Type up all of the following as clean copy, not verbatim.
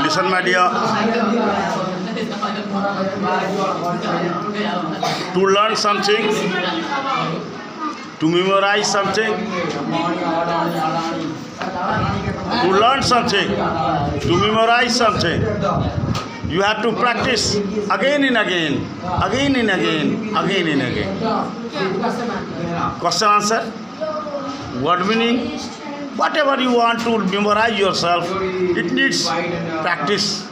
Listen, my dear. To learn something, to memorize something, to learn something, to memorize something, you have to practice again and again, again and again, again and again. Question answer? Word meaning? Whatever you want to memorize yourself, it needs practice.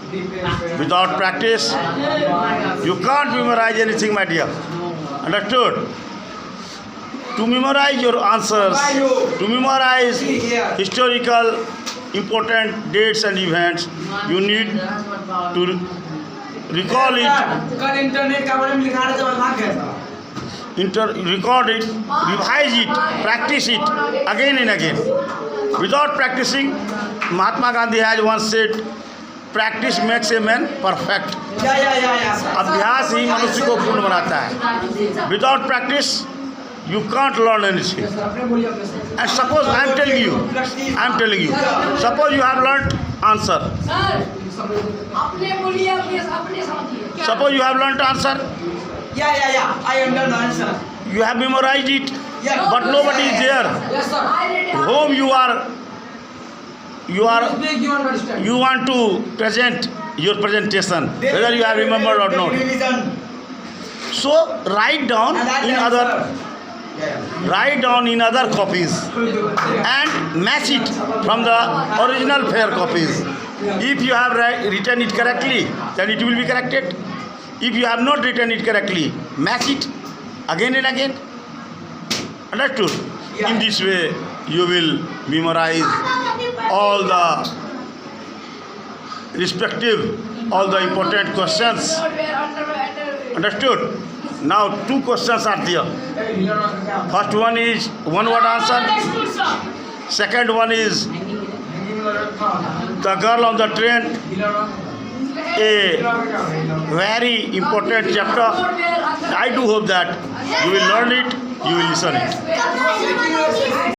Without practice, you can't memorize anything, my dear. Understood? To memorize your answers, to memorize historical important dates and events, you need to recall it, record it, revise it, practice it again and again. Without practicing, Mahatma Gandhi has once said, practice makes a man perfect. अभ्यास ही मनुष्य को पूर्ण बनाता है. Without practice, you can't learn anything. And suppose I am telling you, suppose you have learnt answer. Suppose you have learnt answer. I am the answer. You have memorized it, but nobody is there. Whom you want to present your presentation, whether you have remembered or not. So write down in other copies and match it from the original fair copies. If you have written it correctly, then it will be corrected. If you have not written it correctly, match it again and again. Understood? In this way, you will memorize all the important questions. Understood? Now, two questions are there. First one is one word answer. Second one is the girl on the train. A very important chapter. I do hope that you will learn it, you will listen it.